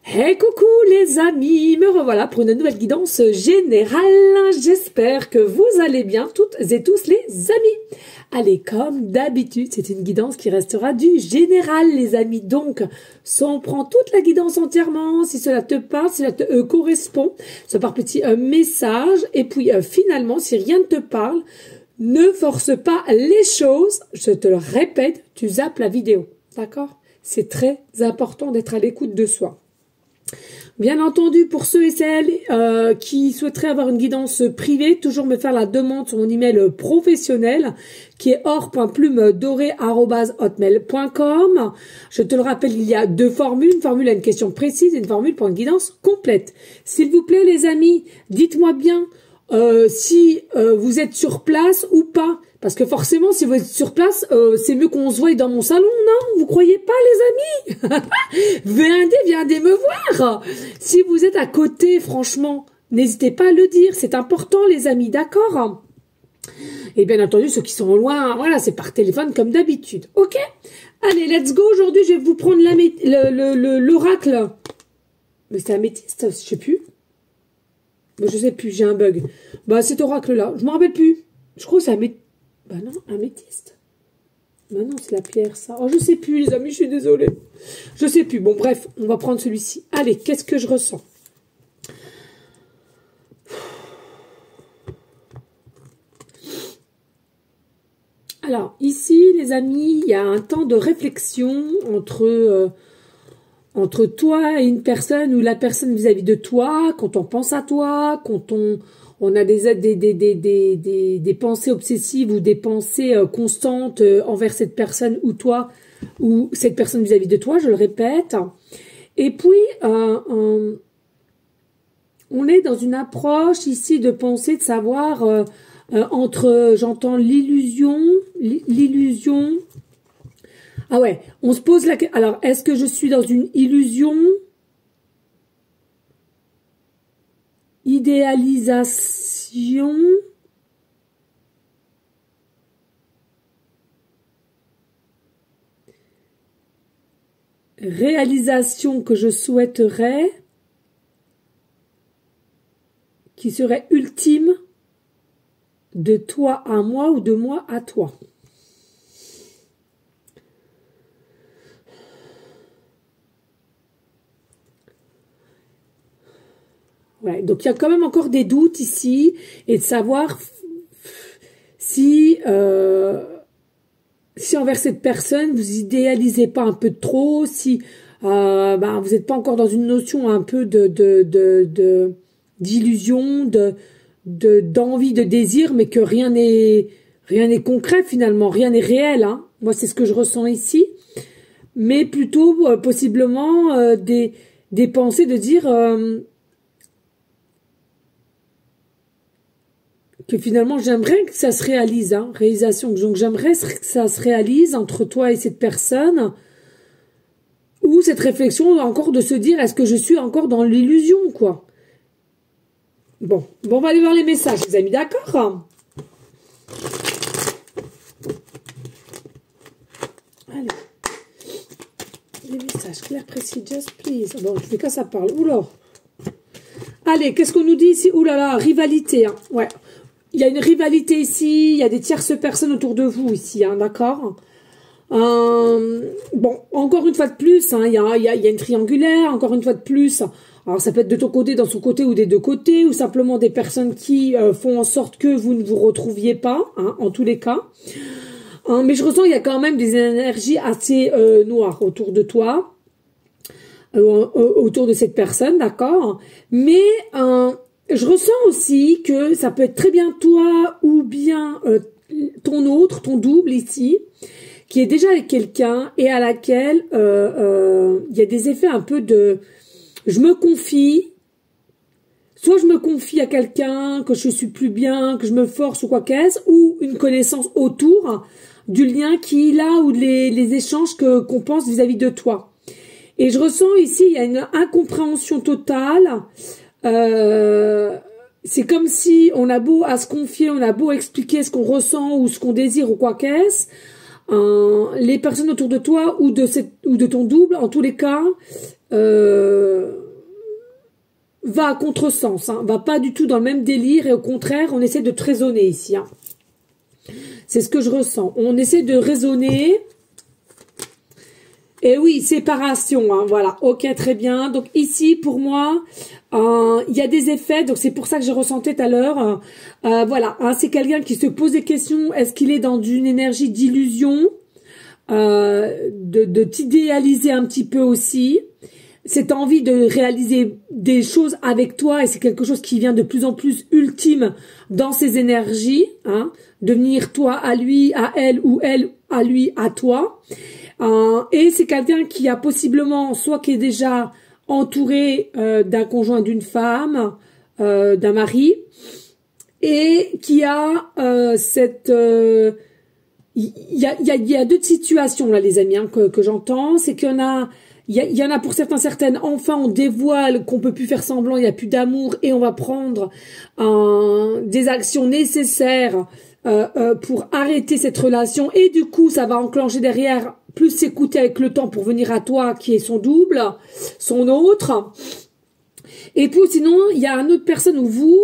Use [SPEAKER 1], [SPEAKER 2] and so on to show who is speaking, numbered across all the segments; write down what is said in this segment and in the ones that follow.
[SPEAKER 1] Hey coucou les amis, me revoilà pour une nouvelle guidance générale. J'espère que vous allez bien toutes et tous les amis. Allez, comme d'habitude, c'est une guidance qui restera du général les amis. Donc, soit on prend toute la guidance entièrement, si cela te parle, si cela te correspond, soit par petit message. Et puis finalement, si rien ne te parle, ne force pas les choses. Je te le répète, tu zappes la vidéo. D'accord? C'est très important d'être à l'écoute de soi. Bien entendu, pour ceux et celles qui souhaiteraient avoir une guidance privée, toujours me faire la demande sur mon email professionnel qui est or.plume-doré@hotmail.com. Je te le rappelle, il y a deux formules. Une formule à une question précise et une formule pour une guidance complète. S'il vous plaît, les amis, dites-moi bien si vous êtes sur place ou pas. Parce que forcément, si vous êtes sur place, c'est mieux qu'on se voie dans mon salon, non? Vous croyez pas, les amis? Viendez me voir. Si vous êtes à côté, franchement, n'hésitez pas à le dire. C'est important, les amis, d'accord? Et bien entendu, ceux qui sont loin, voilà, c'est par téléphone comme d'habitude. Ok? Allez, let's go. Aujourd'hui, je vais vous prendre l'oracle. Mais c'est améthyste, je sais plus. Je sais plus, j'ai un bug. Bah, cet oracle-là, je m'en rappelle plus. Je crois que c'est améthyste. Bah non, améthyste. Bah non, c'est la pierre, ça. Oh, je sais plus, les amis, je suis désolée. Je sais plus. Bon, bref, on va prendre celui-ci. Allez, qu'est-ce que je ressens? Alors, ici, les amis, il y a un temps de réflexion entre toi et une personne ou la personne vis-à-vis de toi, quand on pense à toi, quand on a des pensées obsessives ou des pensées constantes envers cette personne ou toi, ou cette personne vis-à-vis de toi, je le répète. Et puis, on est dans une approche ici de pensée, de savoir entre, j'entends l'illusion. Ah ouais, on se pose la question. Alors, est-ce que je suis dans une illusion? Idéalisation? Réalisation que je souhaiterais, qui serait ultime de toi à moi ou de moi à toi. Ouais, donc il y a quand même encore des doutes ici et de savoir si envers cette personne vous idéalisez pas un peu trop, si vous n'êtes pas encore dans une notion un peu d'illusion, d'envie, de désir, mais que rien n'est concret finalement, rien n'est réel. Hein. Moi c'est ce que je ressens ici, mais plutôt possiblement des pensées de dire que finalement j'aimerais que ça se réalise, hein, réalisation, donc j'aimerais que ça se réalise entre toi et cette personne, ou cette réflexion encore de se dire est-ce que je suis encore dans l'illusion, quoi. Bon, on va aller voir les messages, les amis, d'accord? Allez, les messages, clair, précis, just please. Bon, je fais que ça parle, oula. Allez, qu'est-ce qu'on nous dit ici? Oulala, rivalité, hein. Ouais. Il y a une rivalité ici, il y a des tierces personnes autour de vous ici, hein, d'accord? Bon, encore une fois de plus, hein, il y a une triangulaire, encore une fois de plus. Alors ça peut être de ton côté, dans son côté ou des deux côtés, ou simplement des personnes qui font en sorte que vous ne vous retrouviez pas, hein, en tous les cas. Mais je ressens qu'il y a quand même des énergies assez noires autour de toi, autour de cette personne, d'accord? Mais je ressens aussi que ça peut être très bien toi ou bien ton double ici, qui est déjà avec quelqu'un et à laquelle il y a des effets un peu de je me confie, soit je me confie à quelqu'un, que je suis plus bien, que je me force ou quoi qu'est-ce, ou une connaissance autour du lien qu'il a ou les échanges qu'on pense vis-à-vis de toi. Et je ressens ici, il y a une incompréhension totale. C'est comme si on a beau à se confier, on a beau expliquer ce qu'on ressent ou ce qu'on désire ou quoi qu'est-ce, les personnes autour de toi ou de ton double, en tous les cas, va à contresens, hein, va pas du tout dans le même délire et au contraire, on essaie de te raisonner ici. Hein. C'est ce que je ressens. On essaie de raisonner. Et oui, séparation, hein, voilà. Ok, très bien. Donc ici, pour moi, il y a des effets. Donc c'est pour ça que j'ai ressenti tout à l'heure. Voilà, hein, c'est quelqu'un qui se pose des questions. Est-ce qu'il est dans une énergie d'illusion, de t'idéaliser un petit peu aussi. Cette envie de réaliser des choses avec toi, et c'est quelque chose qui vient de plus en plus ultime dans ses énergies, hein, devenir toi à lui, à elle, ou elle à lui, à toi. Et c'est quelqu'un qui a possiblement, soit qui est déjà entouré d'un conjoint, d'une femme, d'un mari, et qui a cette... Il y a deux situations là, les amis, hein, que j'entends. C'est qu'il y en a... Il y en a pour certaines, enfin on dévoile qu'on peut plus faire semblant, il n'y a plus d'amour et on va prendre des actions nécessaires pour arrêter cette relation. Et du coup, ça va enclencher derrière plus s'écouter avec le temps pour venir à toi qui est son double, son autre. Et puis sinon, il y a une autre personne ou vous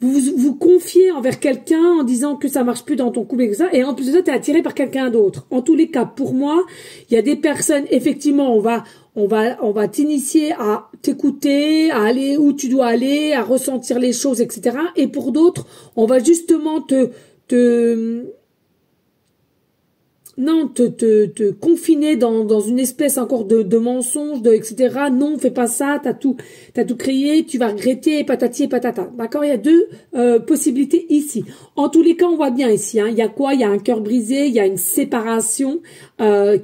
[SPEAKER 1] vous confiez envers quelqu'un en disant que ça marche plus dans ton couple et ça, et en plus de ça, tu es attiré par quelqu'un d'autre. En tous les cas, pour moi, il y a des personnes, effectivement, on va t'initier à t'écouter, à aller où tu dois aller, à ressentir les choses, etc. Et pour d'autres, on va justement te confiner dans une espèce encore de mensonge, etc. Non, fais pas ça, t'as tout créé, tu vas regretter, patati et patata. D'accord? Il y a deux possibilités ici. En tous les cas, on voit bien ici, hein, il y a quoi? Il y a un cœur brisé, il y a une séparation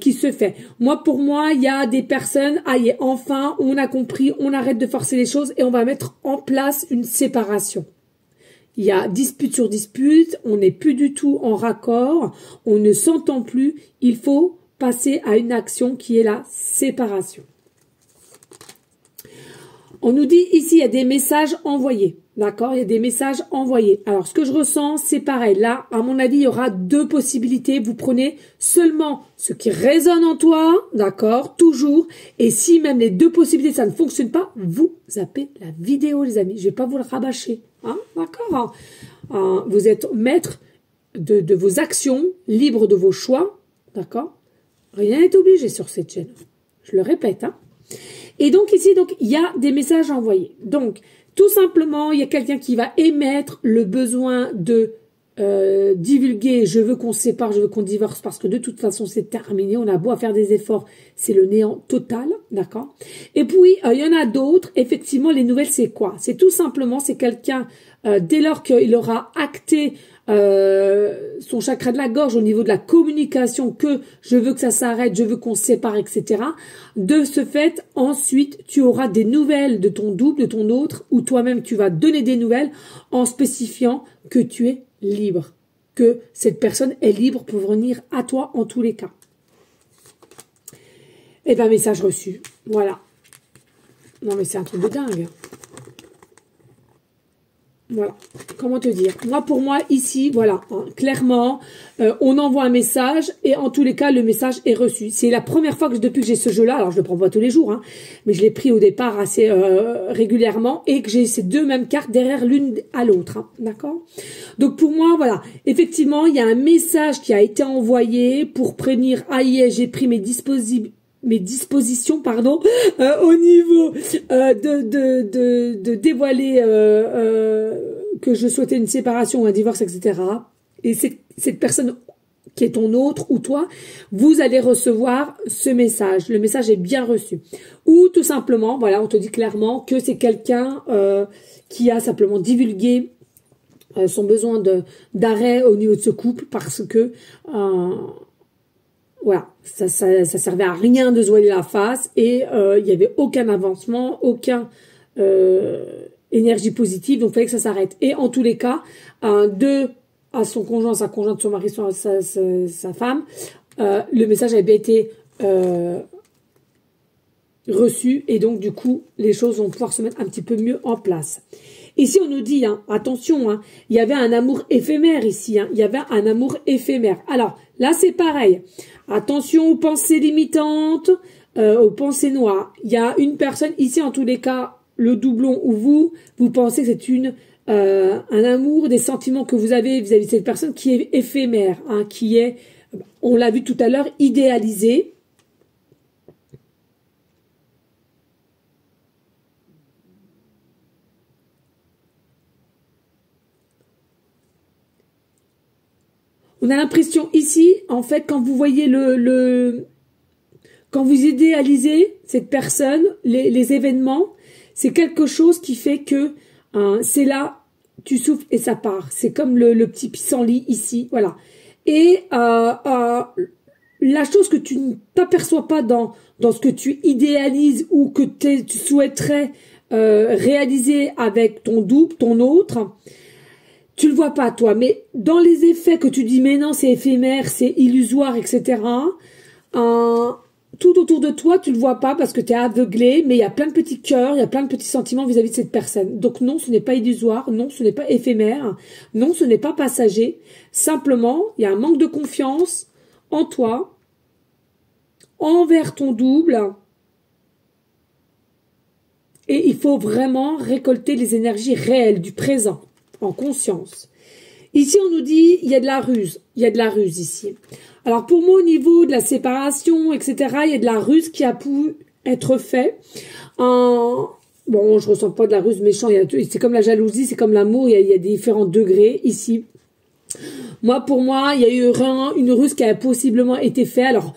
[SPEAKER 1] qui se fait. Pour moi, il y a des personnes, enfin, on a compris, on arrête de forcer les choses et on va mettre en place une séparation. Il y a dispute sur dispute, on n'est plus du tout en raccord, on ne s'entend plus, il faut passer à une action qui est la séparation. On nous dit ici, il y a des messages envoyés, d'accord? Il y a des messages envoyés. Alors, ce que je ressens, c'est pareil. Là, à mon avis, il y aura deux possibilités. Vous prenez seulement ce qui résonne en toi, d'accord? Toujours. Et si même les deux possibilités, ça ne fonctionne pas, vous zappez la vidéo, les amis. Je vais pas vous le rabâcher, hein? D'accord? Vous êtes maître de vos actions, libre de vos choix, d'accord? Rien n'est obligé sur cette chaîne. Je le répète, hein? Et donc ici, il y a des messages envoyés. Donc, tout simplement, il y a quelqu'un qui va émettre le besoin de divulguer, je veux qu'on se sépare, je veux qu'on divorce, parce que de toute façon, c'est terminé. On a beau à faire des efforts, c'est le néant total, d'accord? Et puis, il y en a d'autres. Effectivement, les nouvelles, c'est quoi? C'est tout simplement, c'est quelqu'un, dès lors qu'il aura acté son chakra de la gorge au niveau de la communication, que je veux que ça s'arrête, je veux qu'on se sépare, etc. De ce fait, ensuite, tu auras des nouvelles de ton double, de ton autre, ou toi-même, tu vas donner des nouvelles en spécifiant que tu es libre, que cette personne est libre pour venir à toi en tous les cas. Et ben, message reçu. Voilà. Non, mais c'est un truc de dingue. Voilà, comment te dire? Pour moi, ici, voilà, hein, clairement, on envoie un message et en tous les cas, le message est reçu. C'est la première fois que depuis que j'ai ce jeu-là, alors je le prends pas tous les jours, hein, mais je l'ai pris au départ assez régulièrement et que j'ai ces deux mêmes cartes derrière l'une à l'autre, hein, d'accord? Donc pour moi, voilà, effectivement, il y a un message qui a été envoyé pour prévenir, j'ai pris mes dispositions, au niveau de dévoiler que je souhaitais une séparation ou un divorce, etc. Et cette personne qui est ton autre ou toi, vous allez recevoir ce message. Le message est bien reçu. Ou tout simplement, voilà, on te dit clairement que c'est quelqu'un qui a simplement divulgué son besoin d'arrêt au niveau de ce couple parce que... voilà, ça servait à rien de se voiler la face et il n'y avait aucun avancement, aucun énergie positive, donc il fallait que ça s'arrête. Et en tous les cas, à son conjoint, sa conjointe, son mari, sa femme, le message avait été reçu et donc du coup, les choses vont pouvoir se mettre un petit peu mieux en place. Ici, on nous dit, hein, attention, hein, il y avait un amour éphémère ici, hein, il y avait un amour éphémère. Alors, là, c'est pareil. Attention aux pensées limitantes, aux pensées noires. Il y a une personne ici, en tous les cas, le doublon ou vous pensez que c'est un amour, des sentiments que vous avez vis-à-vis de cette personne qui est éphémère, hein, qui est, on l'a vu tout à l'heure, idéalisé. On a l'impression ici, en fait, quand vous voyez quand vous idéalisez cette personne, les événements, c'est quelque chose qui fait que c'est là, tu souffles et ça part. C'est comme le petit pissenlit ici, voilà. Et la chose que tu ne t'aperçois pas dans ce que tu idéalises ou que tu souhaiterais réaliser avec ton double, ton autre, tu le vois pas toi. Mais dans les effets que tu dis, mais non, c'est éphémère, c'est illusoire, etc., tout autour de toi, tu le vois pas parce que tu es aveuglé, mais il y a plein de petits cœurs, il y a plein de petits sentiments vis-à-vis de cette personne. Donc non, ce n'est pas illusoire, non, ce n'est pas éphémère, non, ce n'est pas passager. Simplement, il y a un manque de confiance en toi, envers ton double, et il faut vraiment récolter les énergies réelles du présent, en conscience. Ici, on nous dit, il y a de la ruse. Il y a de la ruse ici. Alors, pour moi, au niveau de la séparation, etc., il y a de la ruse qui a pu être fait. Bon, je ressens pas de la ruse méchante. C'est comme la jalousie, c'est comme l'amour. Il y a différents degrés ici. Moi, pour moi, il y a eu une ruse qui a possiblement été faite. Alors,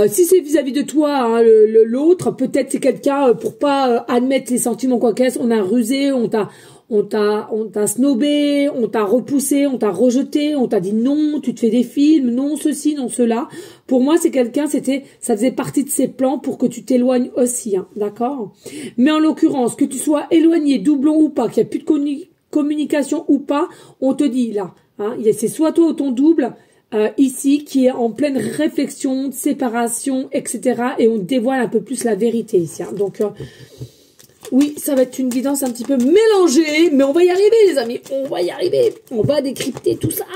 [SPEAKER 1] si c'est vis-à-vis de toi, hein, l'autre, peut-être c'est quelqu'un, pour pas admettre les sentiments quoi qu'est-ce, on a rusé, on t'a snobé, on t'a repoussé, on t'a rejeté, on t'a dit non, tu te fais des films, non ceci, non cela. Pour moi, c'est quelqu'un, ça faisait partie de ses plans pour que tu t'éloignes aussi, hein, d'accord? Mais en l'occurrence, que tu sois éloigné, doublon ou pas, qu'il n'y a plus de communication ou pas, on te dit là, hein, c'est soit toi ou ton double, ici, qui est en pleine réflexion, de séparation, etc. Et on dévoile un peu plus la vérité ici, hein. Donc, oui, ça va être une guidance un petit peu mélangée, mais on va y arriver, les amis. On va y arriver. On va décrypter tout ça.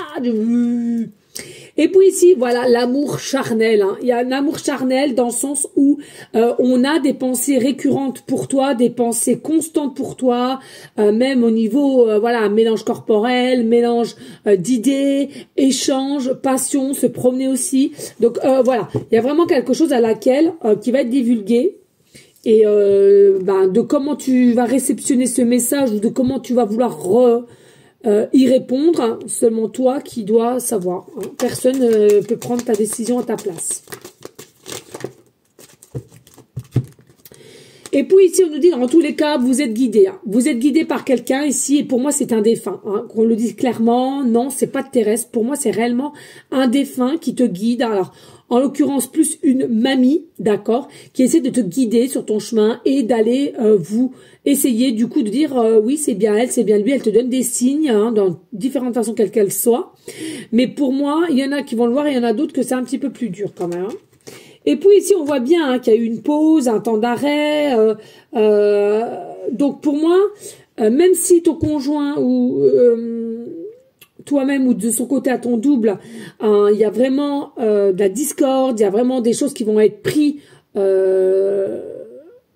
[SPEAKER 1] Et puis ici, voilà, l'amour charnel, hein. Il y a un amour charnel dans le sens où on a des pensées récurrentes pour toi, des pensées constantes pour toi, même au niveau, voilà, un mélange corporel, mélange d'idées, échange, passion, se promener aussi. Donc voilà, il y a vraiment quelque chose à laquelle qui va être divulgué. Et de comment tu vas réceptionner ce message ou de comment tu vas vouloir y répondre, hein, seulement toi qui dois savoir, hein. Personne ne peut prendre ta décision à ta place. Et puis ici, on nous dit, en tous les cas, vous êtes guidé. Hein. Vous êtes guidé par quelqu'un ici, et pour moi, c'est un défunt. Hein. Qu'on le dise clairement, non, c'est pas de terrestre. Pour moi, c'est réellement un défunt qui te guide. Alors, en l'occurrence, plus une mamie, d'accord, qui essaie de te guider sur ton chemin et d'aller vous essayer, du coup, de dire, oui, c'est bien elle, c'est bien lui. Elle te donne des signes, hein, dans différentes façons, quelles qu'elles soient. Mais pour moi, il y en a qui vont le voir, et il y en a d'autres que c'est un petit peu plus dur quand même, hein. Et puis ici, on voit bien, hein, qu'il y a eu une pause, un temps d'arrêt. Donc pour moi, même si ton conjoint ou toi-même ou de son côté à ton double, il y a vraiment de la discorde, il y a vraiment des choses qui vont être prises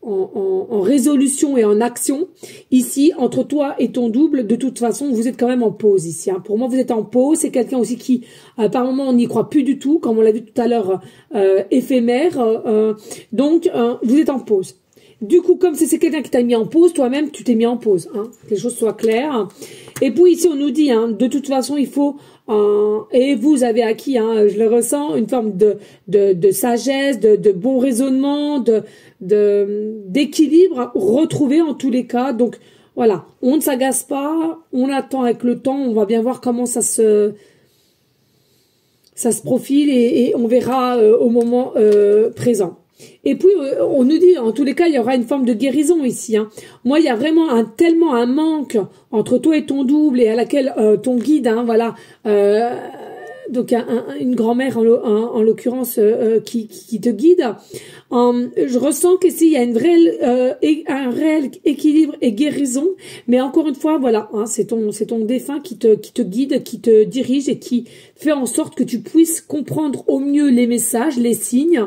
[SPEAKER 1] en résolution et en action. Ici, entre toi et ton double, de toute façon, vous êtes quand même en pause ici, hein. Pour moi, vous êtes en pause. C'est quelqu'un aussi qui, par moment, on n'y croit plus du tout, comme on l'a vu tout à l'heure, éphémère. Donc, vous êtes en pause. Du coup, comme c'est quelqu'un qui t'a mis en pause, toi-même, tu t'es mis en pause, hein. Que les choses soient claires. Et puis ici, on nous dit, hein, de toute façon, il faut... et vous avez acquis, hein, je le ressens, une forme de sagesse, de bon raisonnement, d'équilibre retrouvé en tous les cas. Donc voilà, on ne s'agace pas, on attend avec le temps, on va bien voir comment ça se profile et on verra au moment présent. Et puis, on nous dit, en tous les cas, il y aura une forme de guérison ici, hein. Moi, il y a vraiment tellement un manque entre toi et ton double et à laquelle ton guide, hein, voilà, donc une grand-mère en l'occurrence qui te guide. Je ressens qu'ici il y a un réel équilibre et guérison, mais encore une fois, voilà, hein, c'est ton défunt qui te guide, qui te dirige et qui fait en sorte que tu puisses comprendre au mieux les messages, les signes.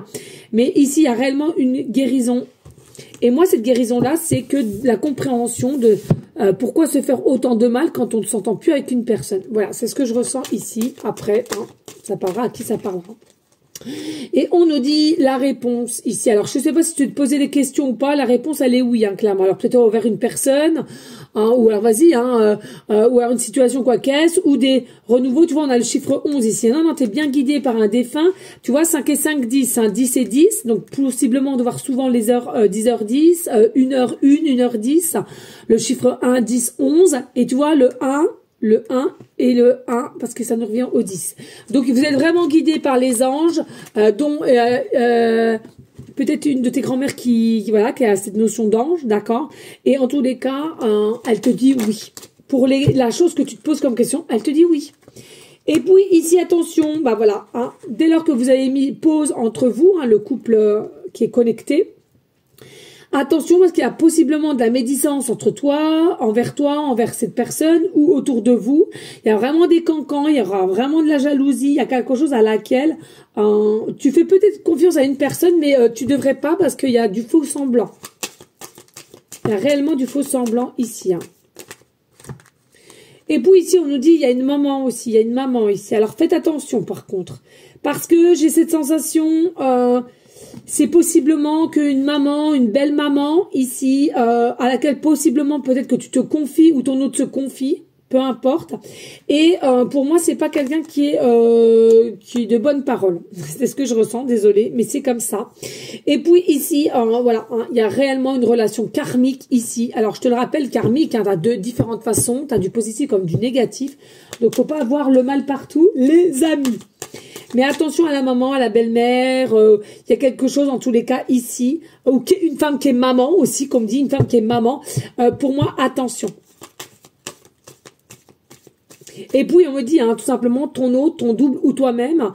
[SPEAKER 1] Mais ici, il y a réellement une guérison. Et moi, cette guérison-là, c'est que la compréhension de pourquoi se faire autant de mal quand on ne s'entend plus avec une personne. Voilà, c'est ce que je ressens ici. Après, hein, ça parlera à qui ça parlera. Et on nous dit la réponse ici. Alors, je ne sais pas si tu te posais des questions ou pas. La réponse, elle est oui, hein, clairement. Alors, peut-être vers une personne, hein, ou alors, vas-y, hein, ou alors une situation quoi qu'est-ce, ou des renouveaux. Tu vois, on a le chiffre 11 ici. Non, non, tu es bien guidé par un défunt. Tu vois, 5 et 5, 10. Hein, 10 et 10. Donc, possiblement, on doit voir souvent les heures 10h10, 1h1, 1h10. Le chiffre 1, 10, 11. Et tu vois, le 1 et le 1, parce que ça nous revient au 10. Donc, vous êtes vraiment guidé par les anges, dont peut-être une de tes grand-mères qui a cette notion d'ange, d'accord. Et en tous les cas, elle te dit oui. Pour la chose que tu te poses comme question, elle te dit oui. Et puis, ici, attention, bah voilà, hein, dès lors que vous avez mis pause entre vous, hein, le couple qui est connecté, attention parce qu'il y a possiblement de la médisance entre toi, envers cette personne ou autour de vous. Il y a vraiment des cancans, il y aura vraiment de la jalousie, il y a quelque chose à laquelle tu fais peut-être confiance à une personne, mais tu devrais pas parce qu'il y a du faux semblant. Il y a réellement du faux semblant ici. Hein. Et puis ici, on nous dit, il y a une maman aussi, il y a une maman ici. Alors faites attention par contre, parce que j'ai cette sensation... c'est possiblement qu'une maman, une belle maman ici, à laquelle possiblement peut-être que tu te confies ou ton autre se confie, peu importe. Et pour moi, c'est pas quelqu'un qui est de bonne parole. C'est ce que je ressens, désolée, mais c'est comme ça. Et puis ici, voilà, hein, il y a réellement une relation karmique ici. Alors je te le rappelle, karmique, hein, tu as de différentes façons, tu as du positif comme du négatif. Donc faut pas avoir le mal partout, les amis. Mais attention à la maman, à la belle-mère, il y a quelque chose en tous les cas ici, ou une femme qui est maman aussi, comme dit, une femme qui est maman. Pour moi, attention. Et puis on me dit, hein, tout simplement, ton hôte, ton double ou toi-même,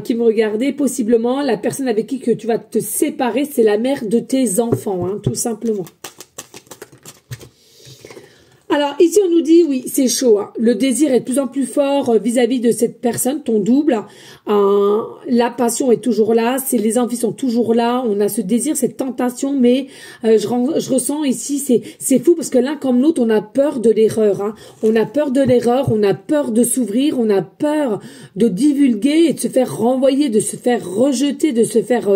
[SPEAKER 1] qui me regardait, possiblement, la personne avec qui que tu vas te séparer, c'est la mère de tes enfants, hein, tout simplement. Alors, ici, on nous dit, oui, c'est chaud. Hein. Le désir est de plus en plus fort vis-à-vis de cette personne, ton double. La passion est toujours là. Les envies sont toujours là. On a ce désir, cette tentation. Mais je ressens ici, c'est fou parce que l'un comme l'autre, on a peur de l'erreur. Hein. On a peur de l'erreur. On a peur de s'ouvrir. On a peur de divulguer et de se faire renvoyer, de se faire rejeter, de se faire...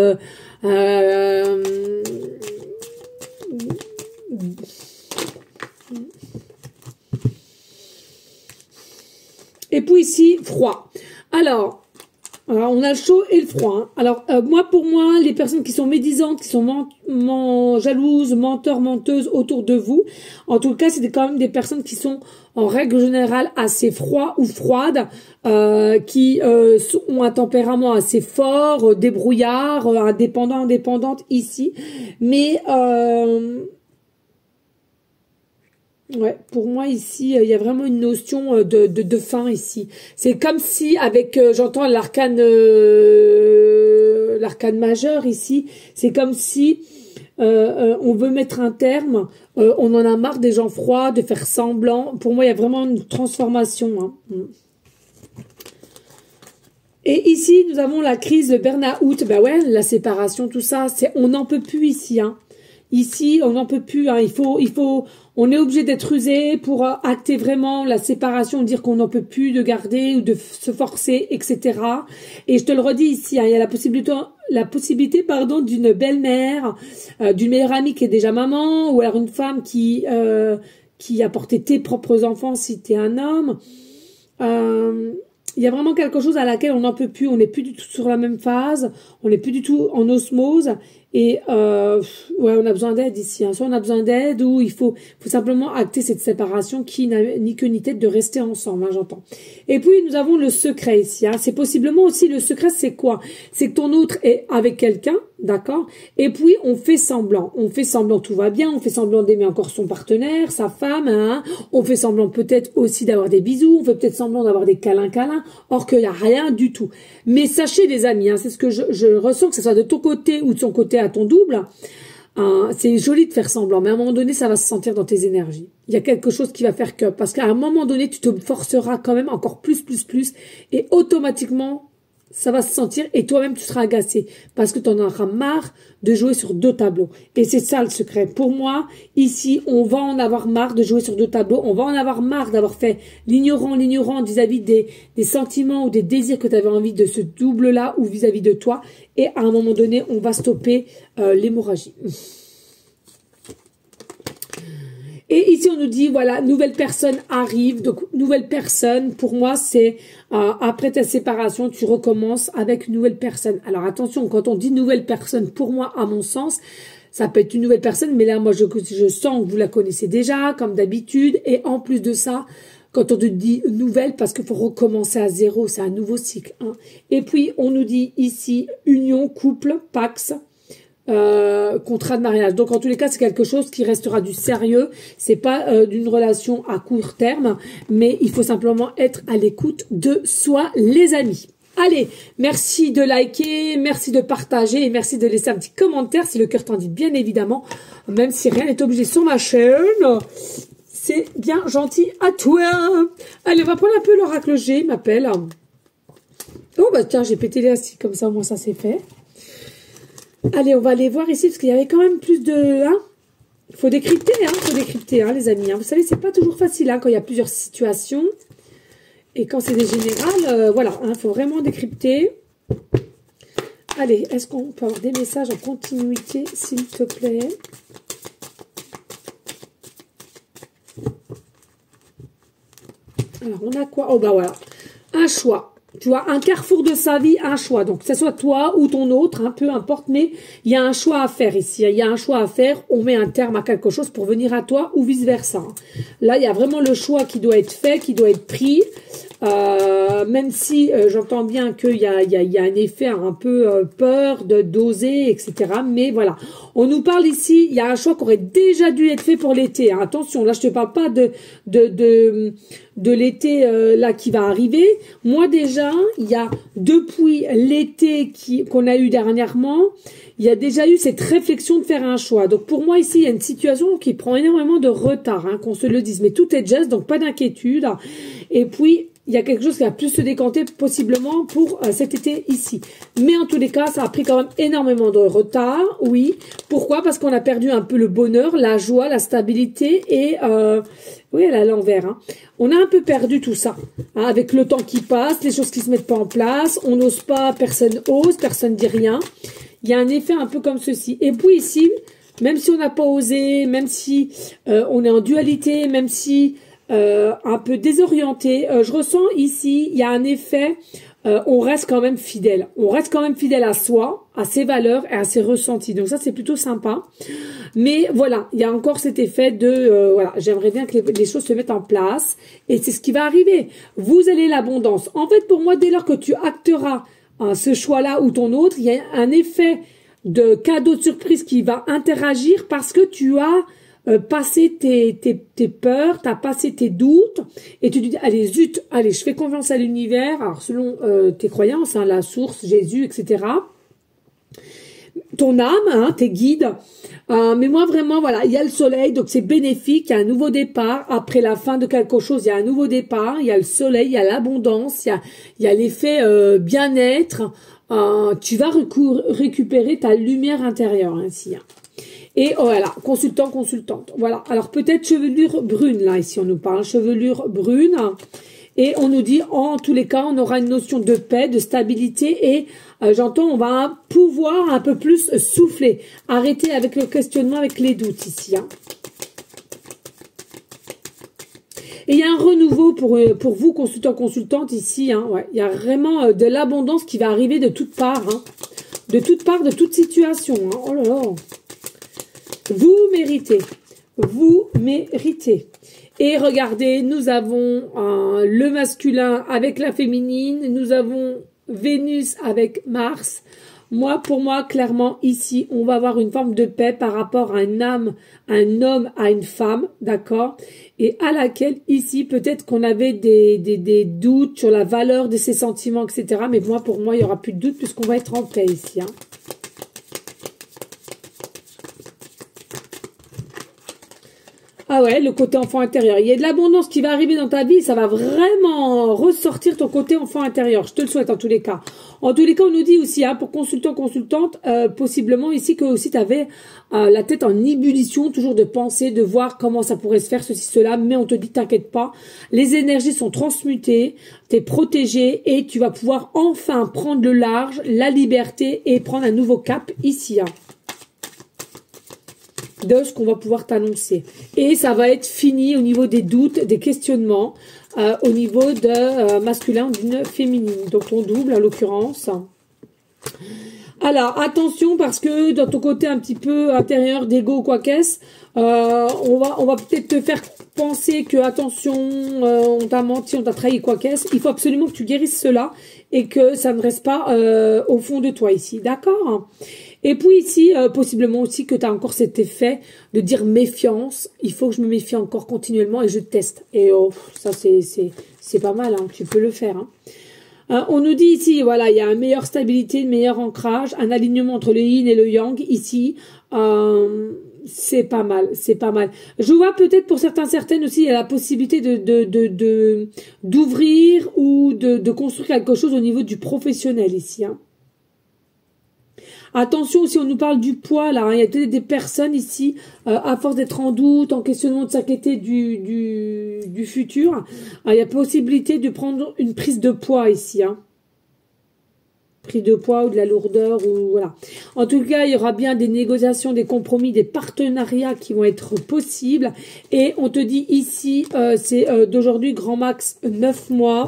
[SPEAKER 1] Et puis ici, froid. Alors, on a le chaud et le froid. Hein. Alors, pour moi, les personnes qui sont médisantes, qui sont jalouses, menteurs, menteuses autour de vous, en tout cas, c'est quand même des personnes qui sont, en règle générale, assez froides ou froides, qui ont un tempérament assez fort, débrouillard, indépendante ici. Mais... ouais, pour moi ici, il y a vraiment une notion de fin ici. C'est comme si avec, j'entends l'arcane majeur ici, c'est comme si on veut mettre un terme, on en a marre des gens froids, de faire semblant. Pour moi, il y a vraiment une transformation. Hein. Et ici, nous avons la crise de burn-out. Ben ouais, la séparation, tout ça, on n'en peut plus ici. Hein. Ici, on n'en peut plus. Hein. On est obligé d'être usé pour acter vraiment la séparation, dire qu'on n'en peut plus de garder ou de se forcer, etc. Et je te le redis ici, hein, il y a la possibilité, d'une belle-mère, d'une meilleure amie qui est déjà maman, ou alors une femme qui a porté tes propres enfants si tu es un homme. Il y a vraiment quelque chose à laquelle on n'en peut plus, on n'est plus du tout sur la même phase, on n'est plus du tout en osmose. Et ouais, on a besoin d'aide ici. Hein. Soit on a besoin d'aide ou il faut simplement acter cette séparation qui n'a ni queue ni tête de rester ensemble, hein, j'entends. Et puis nous avons le secret ici. Hein. C'est possiblement aussi le secret, c'est quoi? C'est que ton autre est avec quelqu'un, d'accord? Et puis on fait semblant. On fait semblant tout va bien. On fait semblant d'aimer encore son partenaire, sa femme. Hein. On fait semblant peut-être aussi d'avoir des bisous. On fait peut-être semblant d'avoir des câlins. Or qu'il n'y a rien du tout. Mais sachez les amis, hein, c'est ce que je ressens, que ce soit de ton côté ou de son côté à ton double, c'est joli de faire semblant, mais à un moment donné, ça va se sentir dans tes énergies. Il y a quelque chose qui va faire que, parce qu'à un moment donné, tu te forceras quand même encore plus, et automatiquement, ça va se sentir, et toi-même, tu seras agacé, parce que tu en auras marre de jouer sur deux tableaux. Et c'est ça le secret. Pour moi, ici, on va en avoir marre de jouer sur deux tableaux, on va en avoir marre d'avoir fait l'ignorant vis-à-vis des sentiments ou des désirs que tu avais envie de ce double-là ou vis-à-vis de toi, et à un moment donné, on va stopper l'hémorragie. Et ici, on nous dit, voilà, nouvelle personne arrive. Donc, nouvelle personne, pour moi, c'est après ta séparation, tu recommences avec une nouvelle personne. Alors, attention, quand on dit nouvelle personne, pour moi, à mon sens, ça peut être une nouvelle personne. Mais là, moi, je sens que vous la connaissez déjà, comme d'habitude. Et en plus de ça, quand on te dit nouvelle, parce qu'il faut recommencer à zéro, c'est un nouveau cycle. Hein. Et puis, on nous dit ici, union, couple, pax. Contrat de mariage. Donc en tous les cas, c'est quelque chose qui restera du sérieux. C'est pas d'une relation à court terme, mais il faut simplement être à l'écoute de soi, les amis. Allez, merci de liker, merci de partager et merci de laisser un petit commentaire si le cœur t'en dit, bien évidemment, même si rien n'est obligé sur ma chaîne. C'est bien gentil à toi. Allez, on va prendre un peu l'oracle G, il m'appelle. Oh bah tiens, j'ai pété les assis, comme ça au moins ça c'est fait. Allez, on va aller voir ici, parce qu'il y avait quand même plus de... Hein, il faut décrypter, les amis. Hein. Vous savez, c'est pas toujours facile hein, quand il y a plusieurs situations. Et quand c'est des générales, voilà, il faut vraiment décrypter. Allez, est-ce qu'on peut avoir des messages en continuité, s'il te plaît? Alors, on a quoi? Oh, bah voilà, un choix. Tu vois, un carrefour de sa vie, un choix. Donc, que ce soit toi ou ton autre, hein, peu importe, mais il y a un choix à faire ici. Il y a un choix à faire. On met un terme à quelque chose pour venir à toi ou vice-versa. Là, il y a vraiment le choix qui doit être fait, qui doit être pris. Même si j'entends bien qu'il y a un effet un peu peur de doser, etc. Mais voilà, on nous parle ici, il y a un choix qui aurait déjà dû être fait pour l'été. Hein. Attention, là je te parle pas de l'été là qui va arriver. Moi déjà, il y a depuis l'été qu'on a eu dernièrement, il y a déjà eu cette réflexion de faire un choix. Donc pour moi ici, il y a une situation qui prend énormément de retard, hein, qu'on se le dise. Mais tout est juste, donc pas d'inquiétude. Et puis il y a quelque chose qui va plus se décanter possiblement pour cet été ici. Mais en tous les cas, ça a pris quand même énormément de retard, oui. Pourquoi? Parce qu'on a perdu un peu le bonheur, la joie, la stabilité et... oui, elle est à l'envers. Hein. On a un peu perdu tout ça. Hein, avec le temps qui passe, les choses qui se mettent pas en place, on n'ose pas, personne ose, personne dit rien. Il y a un effet un peu comme ceci. Et puis ici, même si on n'a pas osé, même si on est en dualité, même si... un peu désorienté. Je ressens ici, il y a un effet, on reste quand même fidèle. On reste quand même fidèle à soi, à ses valeurs et à ses ressentis. Donc ça, c'est plutôt sympa. Mais voilà, il y a encore cet effet de, voilà, j'aimerais bien que les choses se mettent en place. Et c'est ce qui va arriver. Vous allez l'abondance. En fait, pour moi, dès lors que tu acteras ce choix-là ou ton autre, il y a un effet de cadeau de surprise qui va interagir parce que tu as passer tes peurs, t'as passé tes doutes, et tu te dis, allez, zut, allez, je fais confiance à l'univers, alors selon tes croyances, hein, la source, Jésus, etc., ton âme, hein, tes guides, mais moi vraiment, voilà, il y a le soleil, donc c'est bénéfique, il y a un nouveau départ, après la fin de quelque chose, il y a un nouveau départ, il y a le soleil, il y a l'abondance, il y a l'effet bien-être, tu vas récupérer ta lumière intérieure, ainsi, hein. Et voilà, consultant, consultante. Voilà, alors peut-être chevelure brune, là, ici on nous parle, chevelure brune. Et on nous dit, en tous les cas, on aura une notion de paix, de stabilité. Et j'entends, on va pouvoir un peu plus souffler. Arrêter avec le questionnement, avec les doutes ici. Hein. Et il y a un renouveau pour vous, consultant, consultante, ici. Hein, ouais. Il y a vraiment de l'abondance qui va arriver de toutes parts. Hein. de toute part, de toute situation. Hein. Oh là là. Vous méritez. Vous méritez. Et regardez, nous avons le masculin avec la féminine. Nous avons Vénus avec Mars. Moi, pour moi, clairement, ici, on va avoir une forme de paix par rapport à un homme, à une femme, d'accord? Et à laquelle, ici, peut-être qu'on avait des doutes sur la valeur de ses sentiments, etc. Mais moi, pour moi, il n'y aura plus de doute puisqu'on va être en paix ici, hein. Ah ouais, le côté enfant intérieur. Il y a de l'abondance qui va arriver dans ta vie. Ça va vraiment ressortir ton côté enfant intérieur. Je te le souhaite en tous les cas. En tous les cas, on nous dit aussi, hein, pour consultant, consultante, possiblement ici que aussi tu avais la tête en ébullition, toujours de penser, de voir comment ça pourrait se faire, ceci, cela. Mais on te dit, t'inquiète pas, les énergies sont transmutées, tu es protégé et tu vas pouvoir enfin prendre le large, la liberté et prendre un nouveau cap ici, hein, de ce qu'on va pouvoir t'annoncer. Et ça va être fini au niveau des doutes, des questionnements, au niveau de masculin ou d'une féminine. Donc ton double, en l'occurrence. Alors, attention, parce que dans ton côté un petit peu intérieur d'ego ou quoi qu'est-ce, on va peut-être te faire penser que, attention, on t'a menti, on t'a trahi, quoi qu'est-ce. Il faut absolument que tu guérisses cela et que ça ne reste pas au fond de toi ici. D'accord ? Et puis ici, possiblement aussi que tu as encore cet effet de dire méfiance. Il faut que je me méfie encore continuellement et je teste. Et oh, ça, c'est pas mal, hein, tu peux le faire. Hein. On nous dit ici, voilà, il y a une meilleure stabilité, un meilleur ancrage, un alignement entre le yin et le yang ici. C'est pas mal, c'est pas mal. Je vois peut-être pour certaines aussi, il y a la possibilité d'ouvrir ou de construire quelque chose au niveau du professionnel ici, hein. Attention, si on nous parle du poids, là, hein, il y a peut-être des personnes ici, à force d'être en doute, en questionnement, de s'inquiéter du futur, il y a possibilité de prendre une prise de poids ici, hein. Prise de poids ou de la lourdeur, ou voilà. En tout cas, il y aura bien des négociations, des compromis, des partenariats qui vont être possibles. Et on te dit ici, c'est d'aujourd'hui, grand max 9 mois.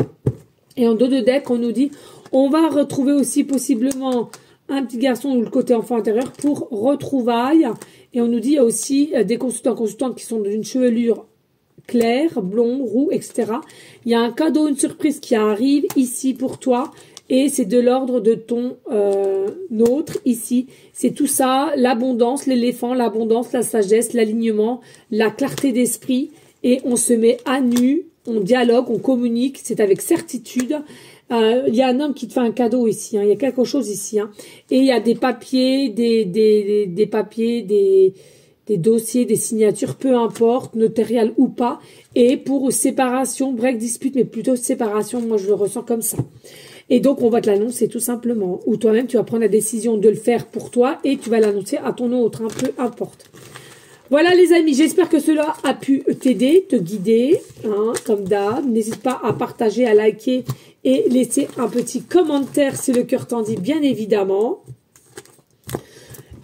[SPEAKER 1] Et en dos de deck, on nous dit, on va retrouver aussi possiblement un petit garçon ou le côté enfant intérieur pour retrouvailles. Et on nous dit, il y a aussi des consultantes qui sont d'une chevelure claire, blond, roux, etc. Il y a un cadeau, une surprise qui arrive ici pour toi. Et c'est de l'ordre de ton autre ici. C'est tout ça, l'abondance, l'éléphant, l'abondance, la sagesse, l'alignement, la clarté d'esprit. Et on se met à nu, on dialogue, on communique. C'est avec certitude. Il y a un homme qui te fait un cadeau ici, hein. Il y a quelque chose ici, hein. Et il y a des papiers, des papiers, des dossiers, des signatures, peu importe, notariales ou pas. Et pour séparation, break, dispute, mais plutôt séparation, moi je le ressens comme ça. Et donc on va te l'annoncer tout simplement. Ou toi-même tu vas prendre la décision de le faire pour toi et tu vas l'annoncer à ton autre, hein, peu importe. Voilà les amis, j'espère que cela a pu t'aider, te guider, hein, comme d'hab. N'hésite pas à partager, à liker et laisser un petit commentaire si le cœur t'en dit, bien évidemment.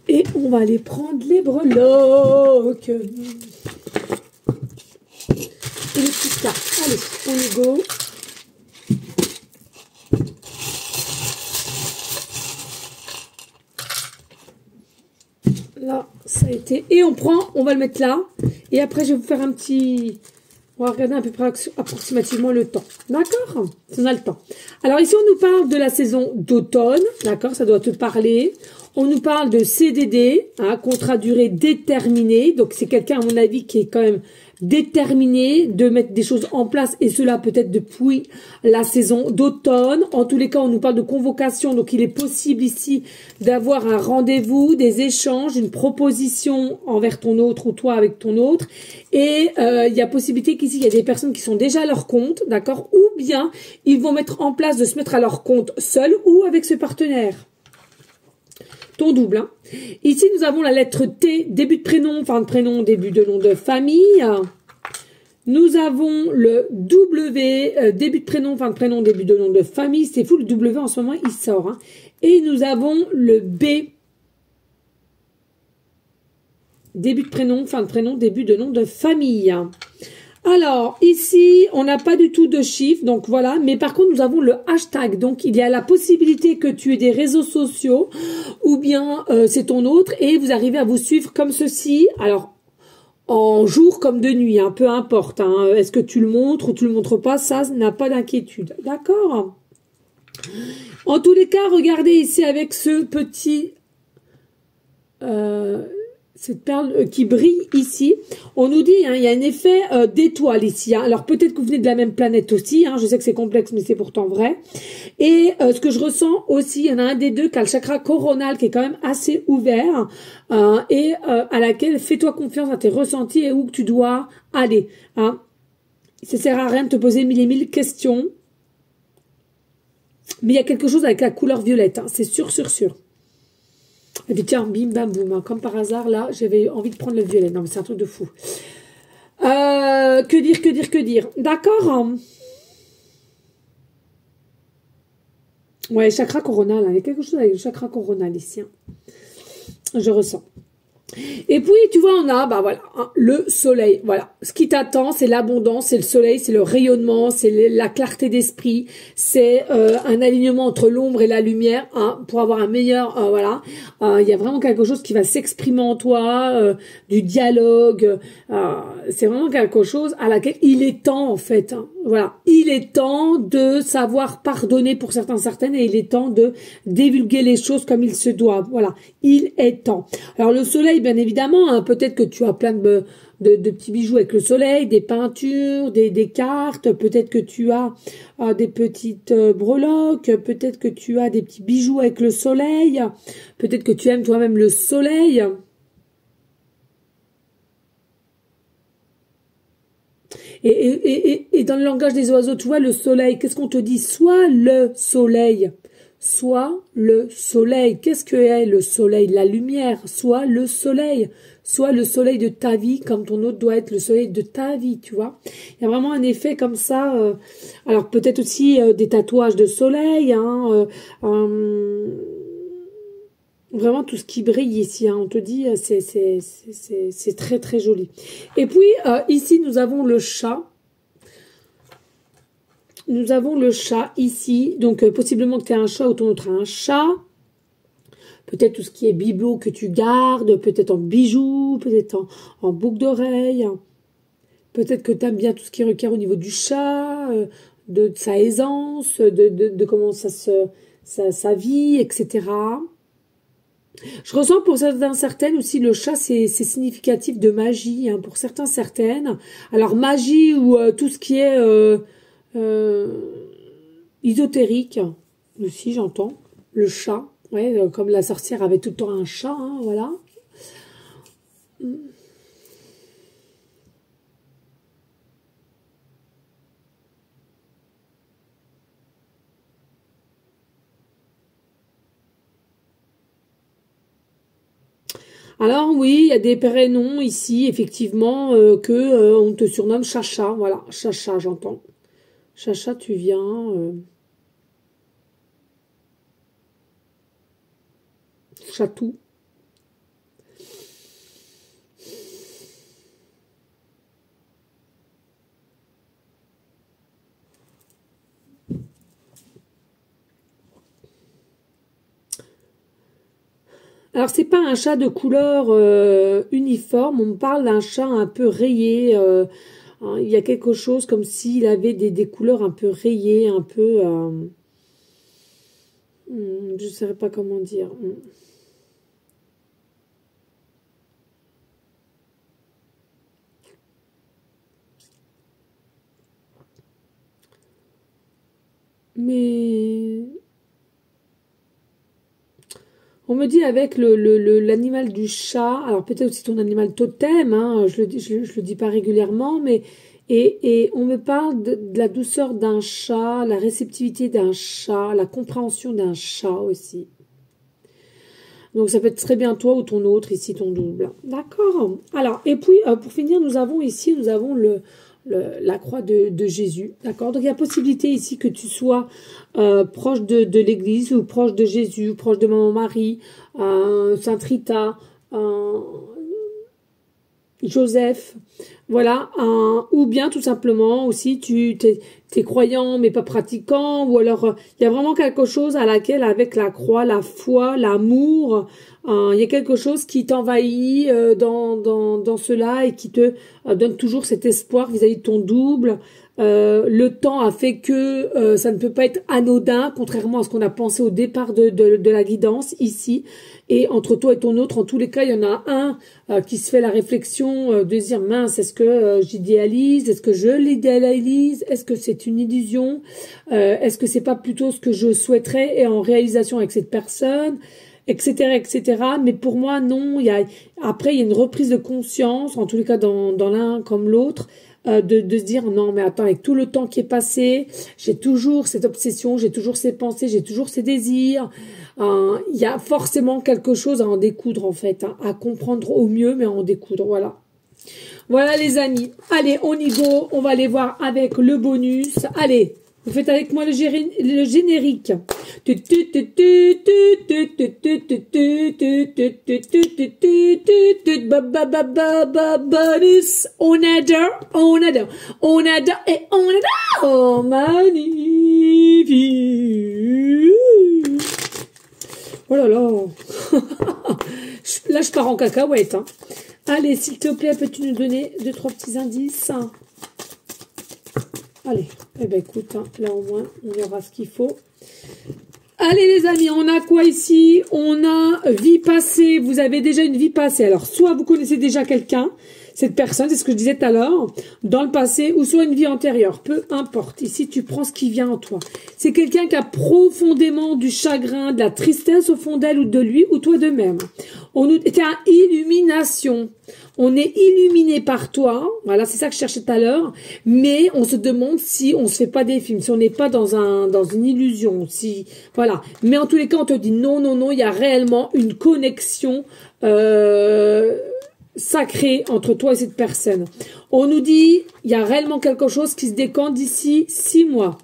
[SPEAKER 1] Et on va aller prendre les breloques. Et les petites cartes. Allez, on y go. Là, ça a été. Et on prend, on va le mettre là. Et après, je vais vous faire un petit... On va regarder à peu près approximativement le temps. D'accord? On a le temps. Alors ici, on nous parle de la saison d'automne. D'accord? Ça doit te parler. On nous parle de CDD, hein, contrat durée déterminée. Donc, c'est quelqu'un, à mon avis, qui est quand même déterminé de mettre des choses en place. Et cela peut-être depuis la saison d'automne. En tous les cas, on nous parle de convocation. Donc, il est possible ici d'avoir un rendez-vous, des échanges, une proposition envers ton autre ou toi avec ton autre. Et il y a possibilité qu'ici, il y a des personnes qui sont déjà à leur compte, d'accord? Ou bien, ils vont mettre en place de se mettre à leur compte seuls ou avec ce partenaire. Ton double. Hein. Ici, nous avons la lettre T, début de prénom, fin de prénom, début de nom de famille. Nous avons le W, début de prénom, fin de prénom, début de nom de famille. C'est fou, le W en ce moment, il sort. Hein. Et nous avons le B, début de prénom, fin de prénom, début de nom de famille. Alors, ici, on n'a pas du tout de chiffres, donc voilà. Mais par contre, nous avons le hashtag. Donc, il y a la possibilité que tu aies des réseaux sociaux ou bien c'est ton autre et vous arrivez à vous suivre comme ceci. Alors, en jour comme de nuit, hein, peu importe. Hein. Est-ce que tu le montres ou tu le montres pas, ça n'a pas d'inquiétude. D'accord? En tous les cas, regardez ici avec ce petit... cette perle qui brille ici, on nous dit, hein, il y a un effet d'étoile ici. Hein. Alors peut-être que vous venez de la même planète aussi, hein, je sais que c'est complexe, mais c'est pourtant vrai. Et ce que je ressens aussi, il y en a un des deux qui a le chakra coronal qui est quand même assez ouvert et à laquelle fais-toi confiance à tes ressentis et où tu dois aller. Hein. Ça sert à rien de te poser mille et mille questions, mais il y a quelque chose avec la couleur violette, hein, c'est sûr, sûr, sûr. Et puis tiens, bim, bam, boum. Comme par hasard, là, j'avais envie de prendre le violet. Non, mais c'est un truc de fou. Que dire. D'accord. Ouais, chakra coronal. Hein. Il y a quelque chose avec le chakra coronal ici. Hein. Je ressens. Et puis, tu vois, on a, bah voilà, hein, le soleil. Voilà. Ce qui t'attend, c'est l'abondance, c'est le soleil, c'est le rayonnement, c'est la clarté d'esprit, c'est un alignement entre l'ombre et la lumière, hein, pour avoir un meilleur, voilà. Il y a vraiment quelque chose qui va s'exprimer en toi, du dialogue. C'est vraiment quelque chose à laquelle il est temps, en fait. Hein, voilà. Il est temps de savoir pardonner pour certaines et il est temps de divulguer les choses comme il se doit. Voilà. Il est temps. Alors, le soleil, bien évidemment, hein, peut-être que tu as plein de petits bijoux avec le soleil, des peintures, des cartes, peut-être que tu as des petites breloques, peut-être que tu as des petits bijoux avec le soleil, peut-être que tu aimes toi-même le soleil. Et dans le langage des oiseaux, tu vois, le soleil, qu'est-ce qu'on te dit? Sois le soleil. Sois le soleil. Qu'est-ce que est le soleil? La lumière. Sois le soleil. Sois le soleil de ta vie, comme ton autre doit être le soleil de ta vie, tu vois. Il y a vraiment un effet comme ça. Alors peut-être aussi des tatouages de soleil, hein, vraiment tout ce qui brille ici, hein, on te dit, c'est très très joli. Et puis ici nous avons le chat. Nous avons le chat ici, donc possiblement que tu as un chat ou ton autre a un chat. Peut-être tout ce qui est bibelot que tu gardes, peut-être en bijoux, peut-être en boucle d'oreille. Peut-être que tu aimes bien tout ce qui requiert au niveau du chat, de sa aisance, de comment sa vie, etc. Je ressens pour certaines aussi le chat, c'est significatif de magie, hein, pour certaines. Alors magie ou tout ce qui est ésotérique, aussi j'entends, le chat, ouais, comme la sorcière avait tout le temps un chat, hein, voilà. Alors oui, il y a des prénoms ici, effectivement, que on te surnomme Chacha, voilà, Chacha, j'entends. Chacha, tu viens... Chatou. Alors, c'est pas un chat de couleur uniforme, on me parle d'un chat un peu rayé. Il y a quelque chose comme s'il avait des couleurs un peu rayées, un peu... je ne saurais pas comment dire. Mais... On me dit avec l'animal du chat, alors peut-être aussi ton animal totem, hein, je le dis pas régulièrement, mais et on me parle de la douceur d'un chat, la réceptivité d'un chat, la compréhension d'un chat aussi. Donc ça peut être très bien toi ou ton autre, ici ton double. D'accord. Alors, et puis pour finir, nous avons la croix de Jésus. D'accord. Donc il y a possibilité ici que tu sois proche de l'église ou proche de Jésus, ou proche de Maman Marie, Sainte Rita, Joseph, voilà, ou bien tout simplement aussi t'es croyant mais pas pratiquant, ou alors il y a vraiment quelque chose à laquelle avec la croix, la foi, l'amour, il y a quelque chose qui t'envahit dans cela et qui te donne toujours cet espoir vis-à-vis de ton double. Le temps a fait que ça ne peut pas être anodin, contrairement à ce qu'on a pensé au départ de la guidance ici. Et entre toi et ton autre, en tous les cas, il y en a un qui se fait la réflexion de dire mince, est-ce que j'idéalise, est-ce que je l'idéalise, est-ce que c'est une illusion, est-ce que c'est pas plutôt ce que je souhaiterais et en réalisation avec cette personne, etc., etc. Mais pour moi, non. Après, il y a une reprise de conscience, en tous les cas dans l'un comme l'autre. De se dire non mais attends, avec tout le temps qui est passé, j'ai toujours cette obsession, j'ai toujours ces pensées, j'ai toujours ces désirs, il y a forcément quelque chose à en découdre en fait, à comprendre au mieux mais à en découdre, voilà les amis, allez on y go, on va aller voir avec le bonus, allez vous faites avec moi le générique. Bonus, on adore et on adore. Magnifique. Oh là là. Là, je pars en cacahuète. Allez, s'il te plaît, peux-tu nous donner 2-3 petits indices? Allez, eh ben écoute, là au moins, on aura ce qu'il faut. Allez les amis, on a quoi ici? On a vie passée. Vous avez déjà une vie passée. Alors, soit vous connaissez déjà quelqu'un, cette personne, c'est ce que je disais tout à l'heure, dans le passé, ou soit une vie antérieure. Peu importe. Ici, tu prends ce qui vient en toi. C'est quelqu'un qui a profondément du chagrin, de la tristesse au fond d'elle ou de lui, ou toi de même. C'est une illumination. On est illuminé par toi. Voilà, c'est ça que je cherchais tout à l'heure. Mais on se demande si on se fait pas des films, si on n'est pas dans une illusion, si, voilà. Mais en tous les cas, on te dit non, non, non, il y a réellement une connexion, sacrée entre toi et cette personne. On nous dit, il y a réellement quelque chose qui se décante d'ici 6 mois.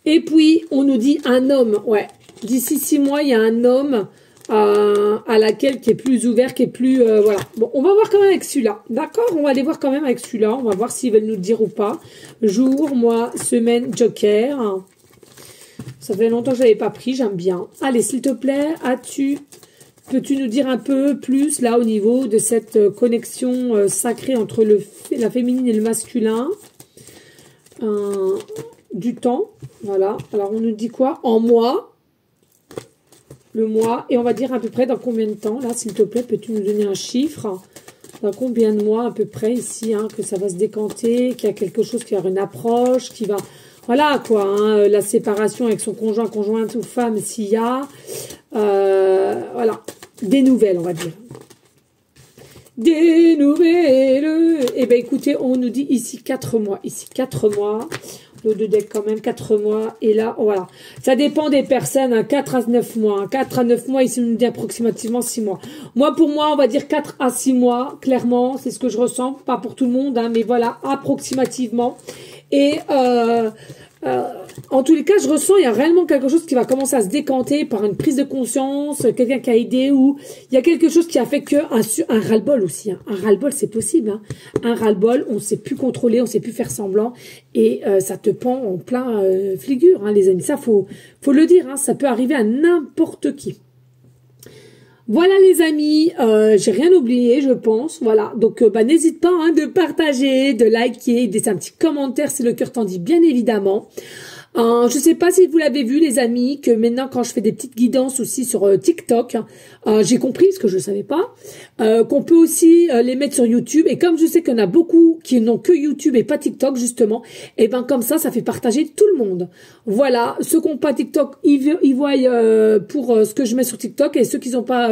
[SPEAKER 1] Et puis, on nous dit un homme, ouais. D'ici 6 mois, il y a un homme à laquelle qui est plus ouvert, qui est plus voilà. Bon, on va voir quand même avec celui-là, d'accord? On va aller voir quand même avec celui-là. On va voir s'ils veulent nous le dire ou pas. Jour, mois, semaine, joker. Ça fait longtemps que je l'avais pas pris, j'aime bien. Allez, s'il te plaît, peux-tu nous dire un peu plus là au niveau de cette connexion sacrée entre la féminine et le masculin, du temps, voilà. Alors on nous dit quoi? En mois. Le mois, et on va dire à peu près dans combien de temps, là, s'il te plaît, peux-tu nous donner un chiffre? Dans combien de mois, à peu près, ici, que ça va se décanter, qu'il y a quelque chose qui va avoir une approche, qui va... Voilà, quoi, la séparation avec son conjoint, conjointe ou femme, s'il y a... voilà, des nouvelles, on va dire. Des nouvelles. Eh bien, écoutez, on nous dit ici 4 mois. Ici, 4 mois. L'eau de deck quand même, 4 mois. Et là, voilà. Ça dépend des personnes, 4 à 9 mois. 4 à 9 mois, ici, on nous dit approximativement 6 mois. Moi, pour moi, on va dire 4 à 6 mois. Clairement, c'est ce que je ressens. Pas pour tout le monde, mais voilà, approximativement. Et en tous les cas, je ressens, il y a réellement quelque chose qui va commencer à se décanter par une prise de conscience, quelqu'un qui a aidé, ou il y a quelque chose qui a fait que un ras-le-bol aussi. Un ras-le-bol, c'est possible. Un ras-le-bol, on ne sait plus contrôler, on ne sait plus faire semblant, et ça te pend en plein figure, les amis. Ça, faut le dire, ça peut arriver à n'importe qui. Voilà les amis, j'ai rien oublié je pense, voilà, donc n'hésite pas de partager, de liker, de laisser un petit commentaire si le cœur t'en dit bien évidemment. Je sais pas si vous l'avez vu les amis, que maintenant quand je fais des petites guidances aussi sur TikTok, j'ai compris, parce que je ne savais pas, qu'on peut aussi les mettre sur YouTube, et comme je sais qu'il y en a beaucoup qui n'ont que YouTube et pas TikTok justement, et ben comme ça fait partager tout le monde. Voilà, ceux qui n'ont pas TikTok, ils voient pour ce que je mets sur TikTok, et ceux qui n'ont pas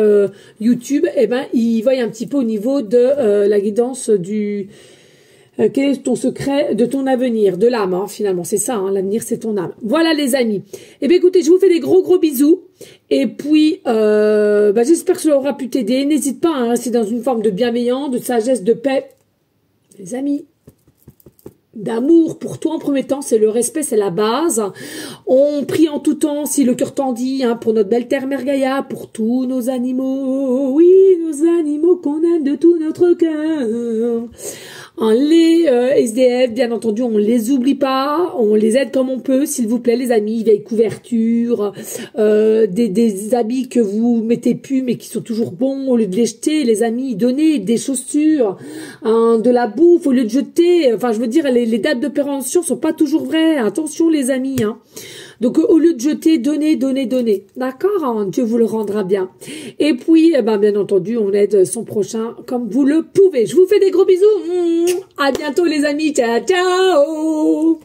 [SPEAKER 1] YouTube, et ben ils voient un petit peu au niveau de la guidance du... quel est ton secret de ton avenir, de l'âme, finalement, c'est ça, l'avenir c'est ton âme. Voilà les amis. Eh bien écoutez, je vous fais des gros bisous, et puis j'espère que cela aura pu t'aider. N'hésite pas, c'est dans une forme de bienveillance, de sagesse, de paix. Les amis, d'amour pour toi en premier temps, c'est le respect, c'est la base. On prie en tout temps, si le cœur t'en dit, hein, pour notre belle terre Mère Gaïa, pour tous nos animaux, oui, nos animaux qu'on aime de tout notre cœur. Les SDF, bien entendu, on les oublie pas, on les aide comme on peut, s'il vous plaît, les amis, vieilles couvertures, des habits que vous mettez plus mais qui sont toujours bons, au lieu de les jeter, les amis, donnez des chaussures, hein, de la bouffe au lieu de jeter. Enfin, je veux dire, les dates de péremption sont pas toujours vraies. Attention, les amis, hein. Donc, au lieu de jeter, donnez, donnez, donnez. D'accord, hein, Dieu vous le rendra bien. Et puis, eh ben, bien entendu, on aide son prochain comme vous le pouvez. Je vous fais des gros bisous. À bientôt, les amis. Ciao, ciao.